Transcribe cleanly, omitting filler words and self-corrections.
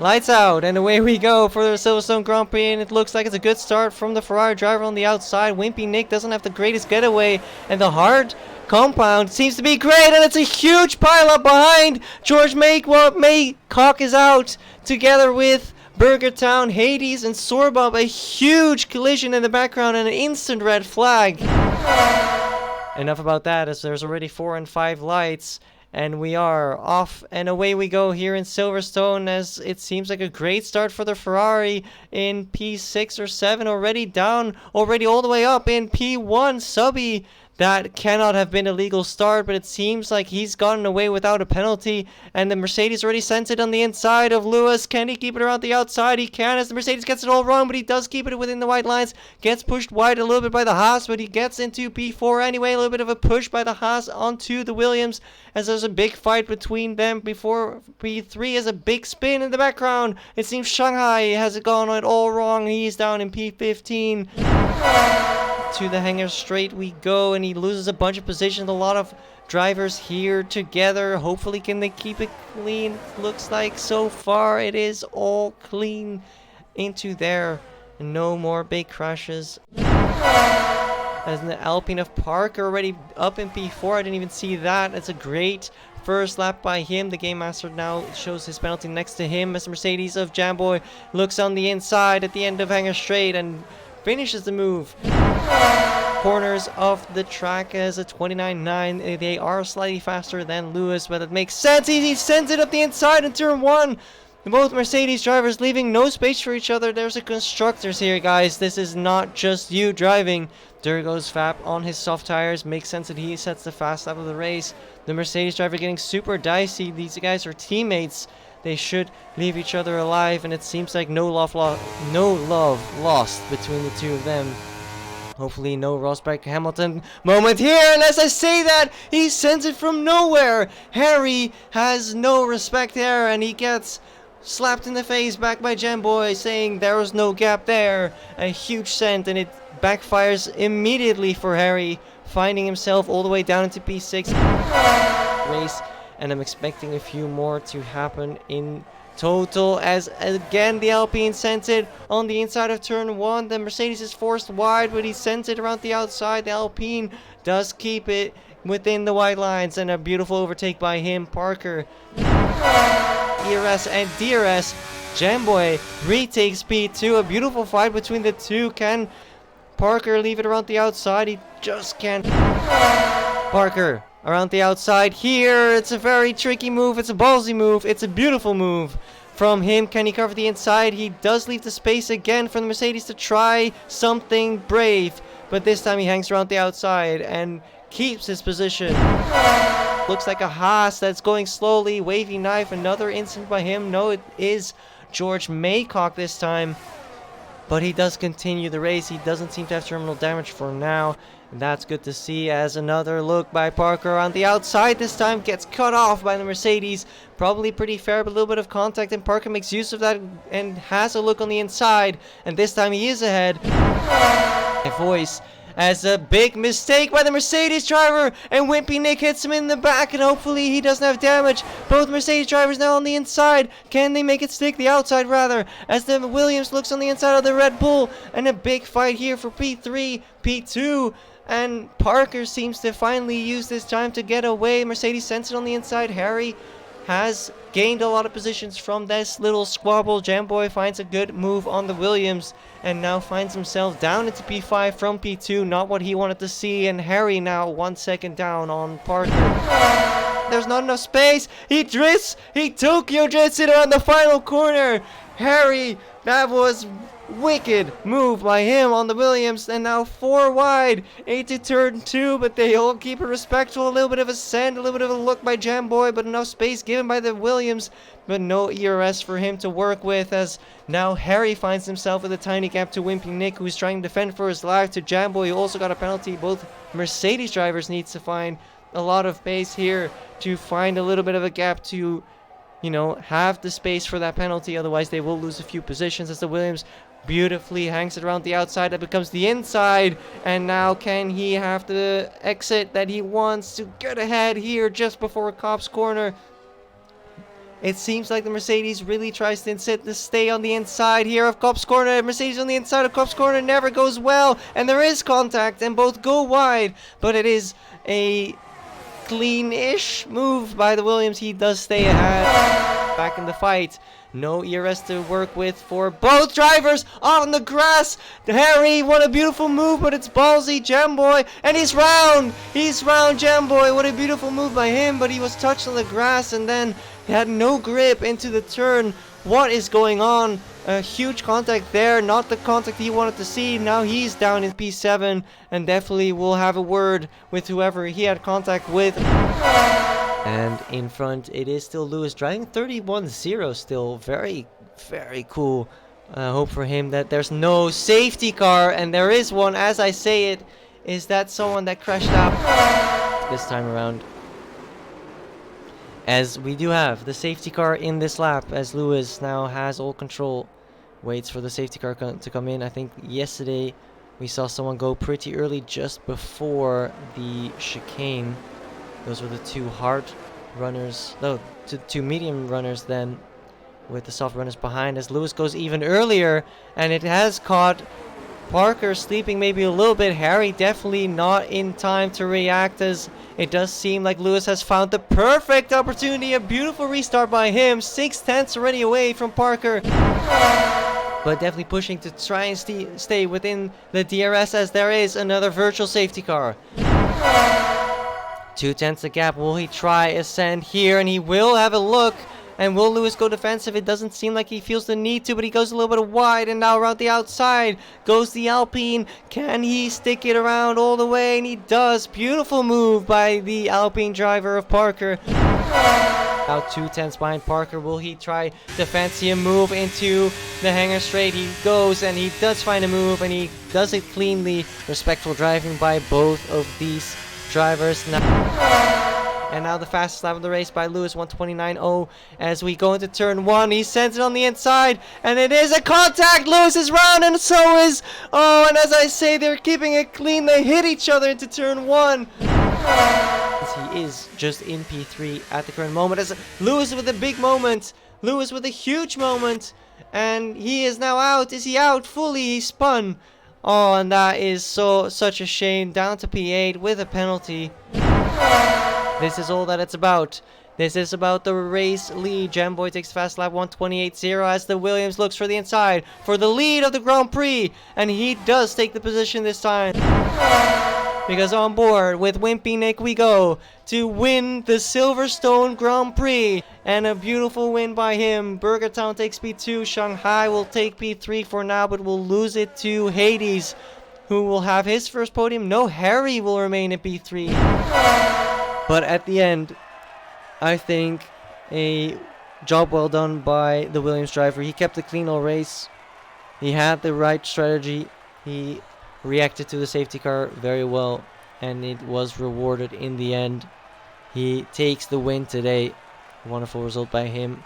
Lights out, and away we go for the Silverstone Grand Prix, and it looks like it's a good start from the Ferrari driver on the outside. Wimpy Nick doesn't have the greatest getaway, and the hard compound seems to be great, and it's a huge pile-up behind. George Maycock is out, together with Burger Town, Hades, and Sorbab. A huge collision in the background and an instant red flag. Enough about that, as there's already 4 and 5 lights. And we are off and away we go here in Silverstone, as it seems like a great start for the Ferrari in P6 or 7, already down, already all the way up in P1. Subby, that cannot have been a legal start, but it seems like he's gotten away without a penalty. And the Mercedes already sent it on the inside of Lewis. Can he keep it around the outside? He can, as the Mercedes gets it all wrong, but he does keep it within the white lines. Gets pushed wide a little bit by the Haas, but he gets into P4 anyway. A little bit of a push by the Haas onto the Williams, as there's a big fight between them before P3 has a big spin in the background. It seems Shanghai has gone all wrong. He's down in P15. To the hangar straight we go, and he loses a bunch of positions. A lot of drivers here together. Hopefully can they keep it clean. Looks like so far it is all clean into there. No more big crashes. As in the Alpine of Parker already up in P4. I didn't even see that. It's a great first lap by him. The Game Master now shows his penalty next to him, as Mercedes of Jamboy looks on the inside at the end of hangar straight and finishes the move. Corners of the track as a 29.9. They are slightly faster than Lewis, but it makes sense. He sends it up the inside in turn 1. Both Mercedes drivers leaving no space for each other. There's a constructors here, guys. This is not just you driving. There goes Fab on his soft tires. Makes sense that he sets the fast lap of the race. The Mercedes driver getting super dicey. These guys are teammates. They should leave each other alive, and it seems like no love lost between the two of them. Hopefully no Rosberg Hamilton moment here, and as I say that, he sends it from nowhere. Harry has no respect there, and he gets slapped in the face back by Jamboy, saying there was no gap there. A huge send, and it backfires immediately for Harry, finding himself all the way down into P6 race. And I'm expecting a few more to happen in total, as again the Alpine sends it on the inside of turn 1. The Mercedes is forced wide, but he sends it around the outside. The Alpine does keep it within the white lines, and a beautiful overtake by him. Parker, ERS and DRS. Jamboy retakes P2. A beautiful fight between the two. Can Parker leave it around the outside? He just can't. Parker around the outside here. It's a very tricky move. It's a ballsy move. It's a beautiful move from him. Can he cover the inside? He does leave the space again for the Mercedes to try something brave, but this time he hangs around the outside and keeps his position. Looks like a Haas that's going slowly. Wavy knife. Another incident by him. No, it is George Maycock this time, but he does continue the race. He doesn't seem to have terminal damage for now. And that's good to see, as another look by Parker on the outside this time gets cut off by the Mercedes. Probably pretty fair, but a little bit of contact, and Parker makes use of that and has a look on the inside. And this time he is ahead. A voice as a big mistake by the Mercedes driver, and Wimpy Nick hits him in the back, and hopefully he doesn't have damage. Both Mercedes drivers now on the inside. Can they make it stick? The outside rather, as the Williams looks on the inside of the Red Bull, and a big fight here for P3, P2. And Parker seems to finally use this time to get away. Mercedes sends it on the inside. Harry has gained a lot of positions from this little squabble. Jamboy finds a good move on the Williams and now finds himself down into P5 from P2. Not what he wanted to see. And Harry now 1 second down on Parker. There's not enough space. He drifts. He Tokyo drifts it around the final corner. Harry, that was wicked move by him on the Williams, and now 4 wide into turn 2, but they all keep it respectful. A little bit of a send, a little bit of a look by Jamboy, but enough space given by the Williams, but no ERS for him to work with, as now Harry finds himself with a tiny gap to Wimpy Nick, who's trying to defend for his life. To Jamboy, who also got a penalty. Both Mercedes drivers needs to find a lot of pace here to find a little bit of a gap to, you know, have the space for that penalty. Otherwise they will lose a few positions, as the Williams beautifully hangs it around the outside. That becomes the inside, and now can he have the exit that he wants to get ahead here just before Cobb's corner? It seems like the Mercedes really tries to stay on the inside here of Cop's corner. Mercedes on the inside of Cop's corner never goes well. And there is contact and both go wide. But it is a clean-ish move by the Williams. He does stay ahead. Back in the fight. No ERS to work with for both drivers on the grass. Harry, what a beautiful move, but it's ballsy, Jamboy, and he's round. He's round, Jamboy. What a beautiful move by him, but he was touched on the grass and then he had no grip into the turn. What is going on? A huge contact there, not the contact he wanted to see. Now he's down in P7 and definitely will have a word with whoever he had contact with. And in front, it is still Lewis driving 31-0 still. Very, very cool. Hope for him that there's no safety car. And there is one, as I say it. Is that someone that crashed out this time around? As we do have the safety car in this lap. As Lewis now has all control. Waits for the safety car to come in. I think yesterday we saw someone go pretty early just before the chicane. Those were the two hard runners, no, two medium runners then, with the soft runners behind, as Lewis goes even earlier, and it has caught Parker sleeping maybe a little bit. Harry definitely not in time to react, as it does seem like Lewis has found the perfect opportunity. A beautiful restart by him, 6/10 already away from Parker. But definitely pushing to try and stay within the DRS, as there is another virtual safety car. 2/10 the gap. Will he try ascend here? And he will have a look. And will Lewis go defensive? It doesn't seem like he feels the need to, but he goes a little bit wide. And now around the outside goes the Alpine. Can he stick it around all the way? And he does. Beautiful move by the Alpine driver of Parker. Now 2/10 behind Parker. Will he try to fancy a move into the hangar straight? He goes and he does find a move, and he does it cleanly. Respectful driving by both of these drivers now. And now the fastest lap of the race by Lewis, 1:29.0. As we go into turn 1, he sends it on the inside, and it is a contact. Lewis is round, and so is, oh, and as I say, they're keeping it clean. They hit each other into turn 1. He is just in P3 at the current moment, as Lewis with a big moment. Lewis with a huge moment, and he is now out. Is he out fully? He spun. Oh, and that is such a shame. Down to P8 with a penalty. This is all that it's about. This is about the race lead. Jamboy takes fast lap 1:28.0 as the Williams looks for the inside for the lead of the Grand Prix. And he does take the position this time. Because on board with Wimpy Nick we go to win the Silverstone Grand Prix. And a beautiful win by him. Burgertown takes P2. Shanghai will take P3 for now, but will lose it to Hades, who will have his first podium. No, Harry will remain at P3. But at the end, I think a job well done by the Williams driver. He kept it clean all race. He had the right strategy. He reacted to the safety car very well, and it was rewarded in the end. He takes the win today. Wonderful result by him.